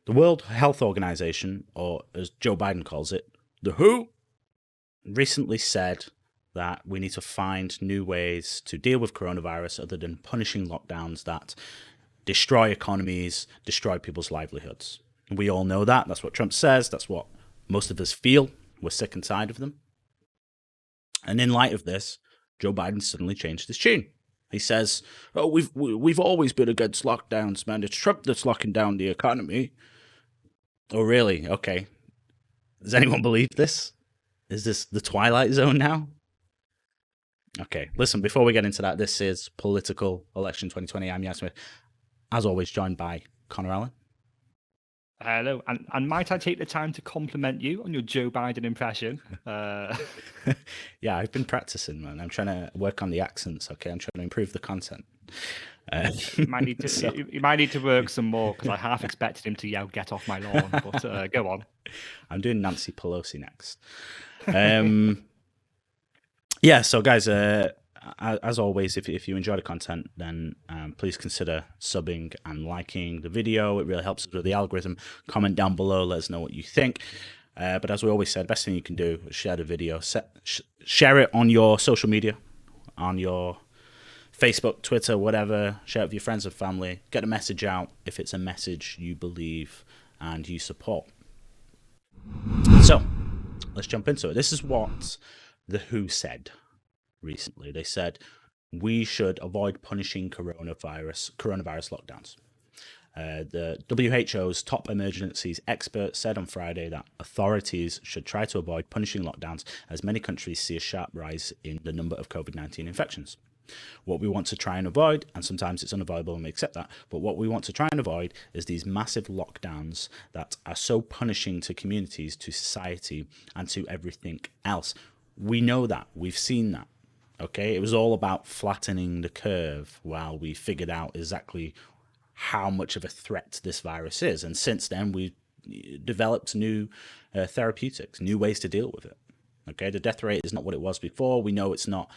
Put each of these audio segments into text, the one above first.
The World Health Organization, or as Joe Biden calls it, the WHO, recently said that we need to find new ways to deal with coronavirus other than punishing lockdowns that destroy economies, destroy people's livelihoods. We all know that. That's what Trump says. That's what most of us feel. We're sick and tired of them. And in light of this, Joe Biden suddenly changed his tune. He says, "Oh, we've always been against lockdowns, man. It's Trump that's locking down the economy." Oh, really? Okay. Does anyone believe this? Is this the Twilight Zone now? Okay, listen, before we get into that, this is Political Election 2020. I'm Yas Smith, as always, joined by Connor Allen. Hello, and might I take the time to compliment you on your Joe Biden impression? Yeah, I've been practicing, man. I'm trying to work on the accents, okay? I'm trying to improve the content. You might need to work some more, because I half expected him to yell, "Get off my lawn," but go on. I'm doing Nancy Pelosi next. Yeah, so guys, as always, if you enjoy the content, then please consider subbing and liking the video. It really helps us with the algorithm. Comment down below, let us know what you think. But as we always said, best thing you can do is share the video. Share it on your social media, on your Facebook, Twitter, whatever. Share it with your friends and family. Get the message out if it's a message you believe and you support. So, let's jump into it. This is what the WHO said recently. They said we should avoid punishing coronavirus lockdowns. The WHO's top emergencies expert said on Friday that authorities should try to avoid punishing lockdowns as many countries see a sharp rise in the number of COVID-19 infections. What we want to try and avoid, and sometimes it's unavoidable and we accept that, but what we want to try and avoid is these massive lockdowns that are so punishing to communities, to society, and to everything else. We know that. We've seen that. Okay? It was all about flattening the curve while we figured out exactly how much of a threat this virus is. And since then, we've developed new therapeutics, new ways to deal with it. Okay, the death rate is not what it was before. We know it's not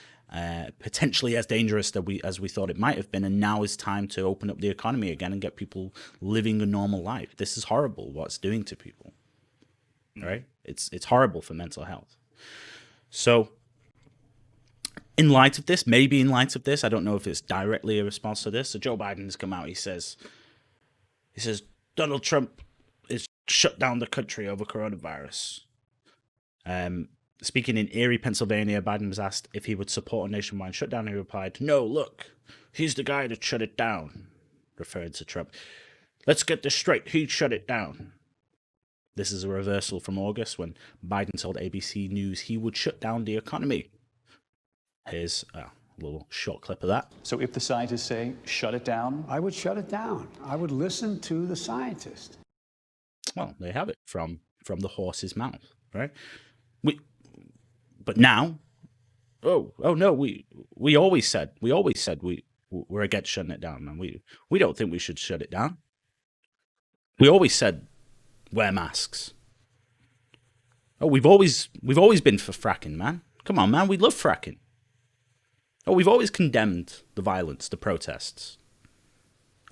potentially as dangerous as we thought it might have been. And now is time to open up the economy again and get people living a normal life. This is horrible what it's doing to people. Right? It's horrible for mental health. So, in light of this, I don't know if it's directly a response to this. So Joe Biden has come out. He says Donald Trump is shut down the country over coronavirus. Speaking in Erie, Pennsylvania, Biden was asked if he would support a nationwide shutdown. He replied, "No, look, he's the guy that shut it down," referring to Trump. "Let's get this straight. He shut it down." This is a reversal from August when Biden told ABC News he would shut down the economy. Here's a little short clip of that. So if the scientists say shut it down? I would shut it down. I would listen to the scientists. Well, they have it from the horse's mouth, right? But now, oh no, we always said we're against shutting it down, man. We don't think we should shut it down. We always said wear masks. Oh, we've always been for fracking, man. Come on, man, we love fracking. Oh, we've always condemned the violence, the protests.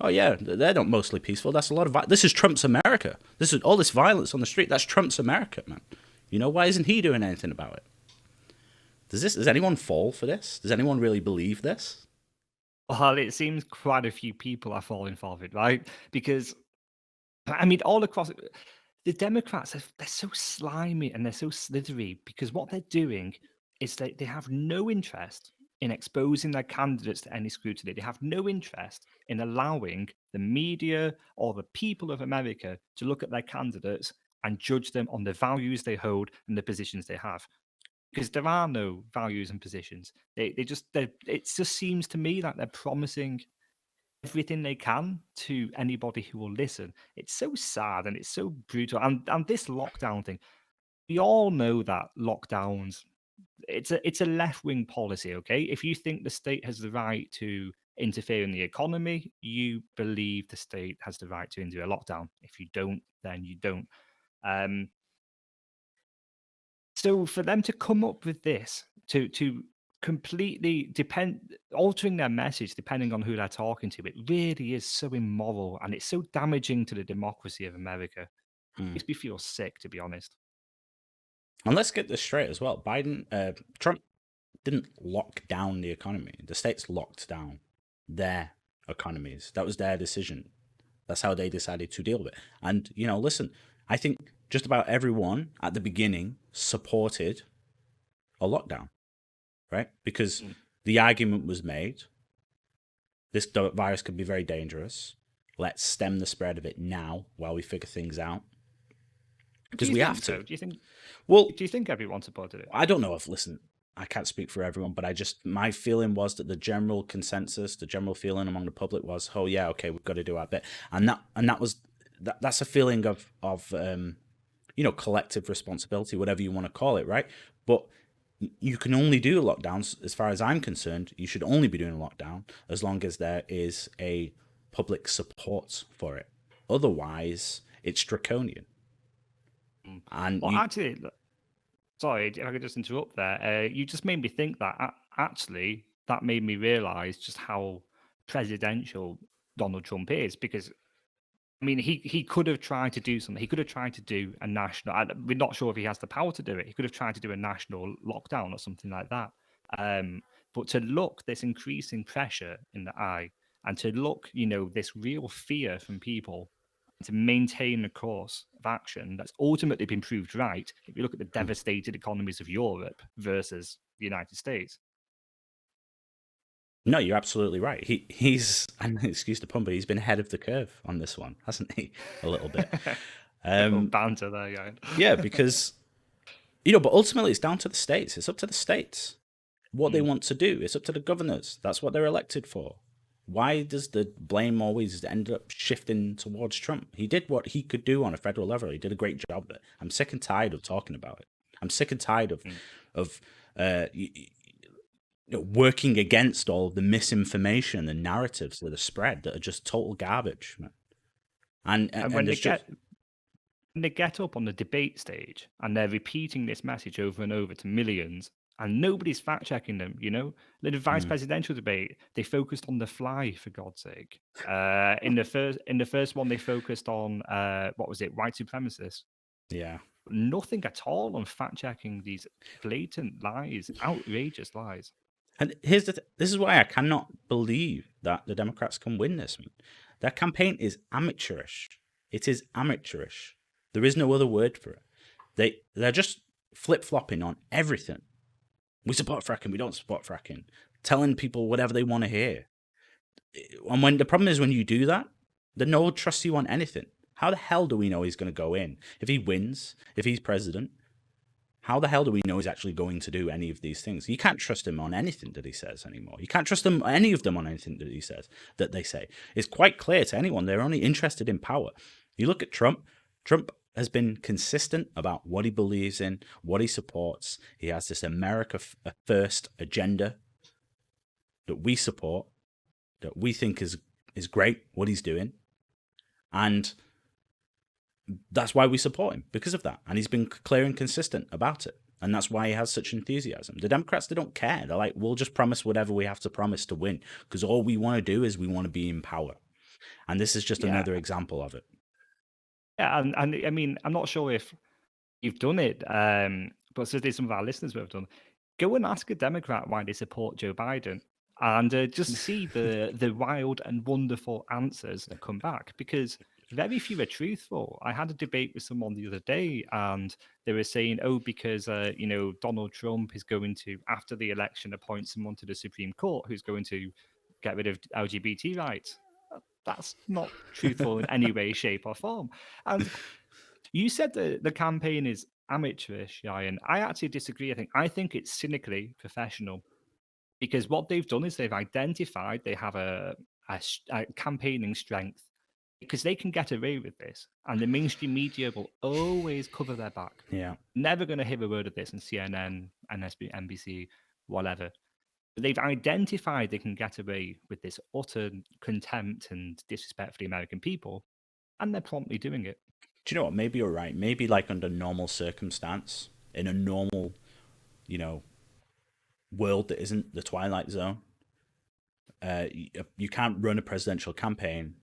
Oh yeah, they're not mostly peaceful. That's a lot of violence. This is Trump's America. This is all this violence on the street. That's Trump's America, man. You know, why isn't he doing anything about it? Does anyone fall for this? Does anyone really believe this? Well, it seems quite a few people are falling for it, right? Because, I mean, all across the Democrats, they're so slimy and they're so slithery because what they're doing is they have no interest in exposing their candidates to any scrutiny. They have no interest in allowing the media or the people of America to look at their candidates and judge them on the values they hold and the positions they have. Because there are no values and positions. It just seems to me like they're promising everything they can to anybody who will listen. It's so sad and it's so brutal. And this lockdown thing, we all know that lockdowns, it's a left-wing policy, okay? If you think the state has the right to interfere in the economy, you believe the state has the right to do a lockdown. If you don't, then you don't. So for them to come up with this, to completely altering their message depending on who they're talking to. It really is so immoral and it's so damaging to the democracy of America. Mm. Makes me feel sick, to be honest. And let's get this straight as well. Trump didn't lock down the economy. The states locked down their economies. That was their decision. That's how they decided to deal with it. And, listen, I think just about everyone at the beginning supported a lockdown, right? Because the argument was made, this virus could be very dangerous. Let's stem the spread of it now while we figure things out. Because we have to. So? Do you think everyone supported it? I don't know I can't speak for everyone, but my feeling was that the general consensus, the general feeling among the public was, oh yeah, okay, we've got to do our bit. And that's a feeling of collective responsibility, whatever you want to call it, right? But you can only do lockdowns, as far as I'm concerned, you should only be doing a lockdown as long as there is a public support for it. Otherwise, it's draconian. And actually, sorry, if I could just interrupt there. You just made me think that actually that made me realize just how presidential Donald Trump is, because I mean, he could have tried to do something. He could have tried to do a national. We're not sure if he has the power to do it. He could have tried to do a national lockdown or something like that. But to look this increasing pressure in the eye, and to look, this real fear from people, to maintain a course of action that's ultimately been proved right. If you look at the devastated economies of Europe versus the United States. No, you're absolutely right. He's, and excuse the pun, but he's been ahead of the curve on this one, hasn't he? A little bit. Banter there, yeah. Yeah, because, but ultimately it's down to the states. It's up to the states what they want to do. It's up to the governors. That's what they're elected for. Why does the blame always end up shifting towards Trump? He did what he could do on a federal level. He did a great job of it. I'm sick and tired of talking about it. I'm sick and tired of working against all of the misinformation and narratives that are spread that are just total garbage. And when they get up on the debate stage and they're repeating this message over and over to millions, and nobody's fact checking them, The vice presidential debate, they focused on the fly, for God's sake. In the first one, they focused on what was it, white supremacists. Yeah. Nothing at all on fact checking these blatant lies, outrageous lies. And this is why I cannot believe that the Democrats can win this. Their campaign is amateurish. It is amateurish. There is no other word for it. They're just flip-flopping on everything. We support fracking, we don't support fracking. Telling people whatever they want to hear. And when the problem is when you do that, then no one trusts you on anything. How the hell do we know he's going to go in? If he wins, if he's president, how the hell do we know he's actually going to do any of these things? You can't trust him on anything that he says anymore. You can't trust any of them on anything that he says, that they say. It's quite clear to anyone they're only interested in power. You look at Trump. Trump has been consistent about what he believes in, what he supports. He has this America First agenda that we support, that we think is great, what he's doing. And that's why we support him, because of that. And he's been clear and consistent about it. And that's why he has such enthusiasm. The Democrats, they don't care. They're like, we'll just promise whatever we have to promise to win, because all we want to do is we want to be in power. And this is just another example of it. Yeah, and I mean, I'm not sure if you've done it, but certainly some of our listeners will have done. Go and ask a Democrat why they support Joe Biden, and just see the wild and wonderful answers that come back, because very few are truthful. I had a debate with someone the other day, and they were saying, because Donald Trump is going to, after the election, appoint someone to the Supreme Court who's going to get rid of LGBT rights. That's not truthful in any way, shape, or form. And you said that the campaign is amateurish, Ryan. I actually disagree. I think it's cynically professional, because what they've done is they've identified they have a campaigning strength, because they can get away with this, and the mainstream media will always cover their back. Yeah, never going to hear a word of this in CNN, NBC, whatever. They've identified they can get away with this utter contempt and disrespect for the American people, and they're promptly doing it. Do you know what? Maybe you're right. Maybe like under normal circumstance, in a normal, world that isn't the Twilight Zone. You can't run a presidential campaign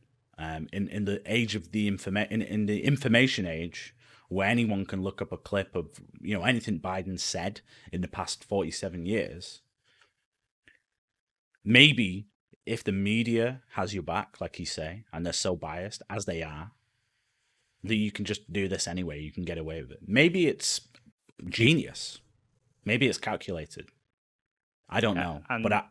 in the age of the in the information age, where anyone can look up a clip of anything Biden said in the past 47 years. Maybe if the media has your back, like you say, and they're so biased as they are, that you can just do this anyway. You can get away with it. Maybe it's genius. Maybe it's calculated. I don't know, but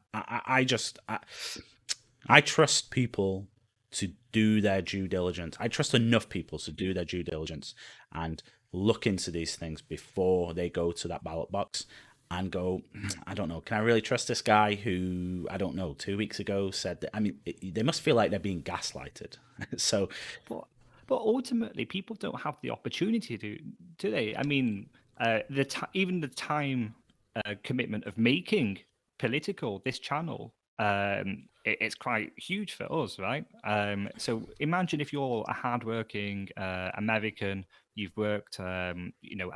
I trust people to do their due diligence. I trust enough people to do their due diligence and look into these things before they go to that ballot box and go, I don't know, can I really trust this guy who, I don't know, 2 weeks ago said that? I mean, they must feel like they're being gaslighted. So, But ultimately, people don't have the opportunity to, do they? I mean, even the time commitment of making political this channel, it's quite huge for us, right? So imagine if you're a hardworking American, you've worked, a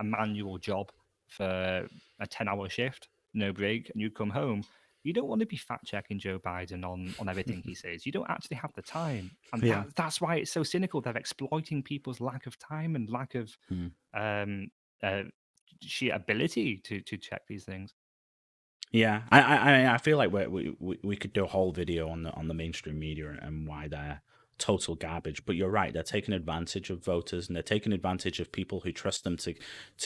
manual job for a 10-hour shift, no break, and you come home. You don't want to be fact checking Joe Biden on everything he says. You don't actually have the time, and that's why it's so cynical. They're exploiting people's lack of time and lack of sheer ability to check these things. Yeah, I feel like we could do a whole video on the mainstream media and why they're total garbage. But you're right; they're taking advantage of voters, and they're taking advantage of people who trust them to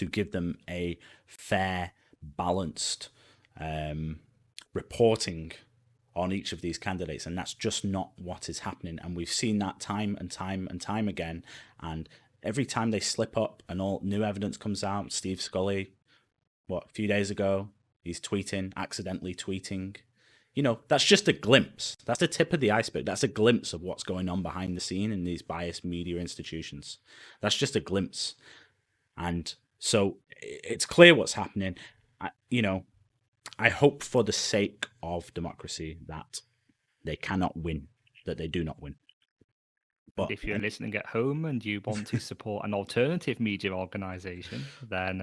give them a fair, balanced reporting on each of these candidates, and that's just not what is happening. And we've seen that time and time and time again. And every time they slip up and all new evidence comes out, Steve Scully, a few days ago, he's accidentally tweeting. That's just a glimpse. That's the tip of the iceberg. That's a glimpse of what's going on behind the scene in these biased media institutions. That's just a glimpse. And so it's clear what's happening. I hope for the sake of democracy that they cannot win, that they do not win. But if you're listening at home and you want to support an alternative media organization, then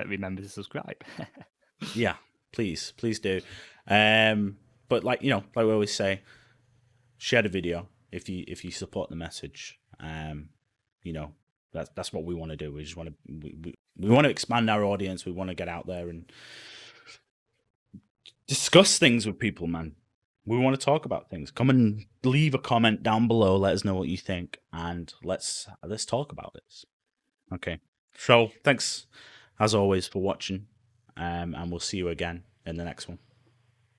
remember to subscribe. Yeah, please do. But like we always say, share the video if you support the message. That's what we want to do. We just want to we want to expand our audience. We want to get out there and discuss things with people, man. We want to talk about things. Come and leave a comment down below. Let us know what you think, and let's talk about this. Okay. So thanks as always for watching, and we'll see you again in the next one.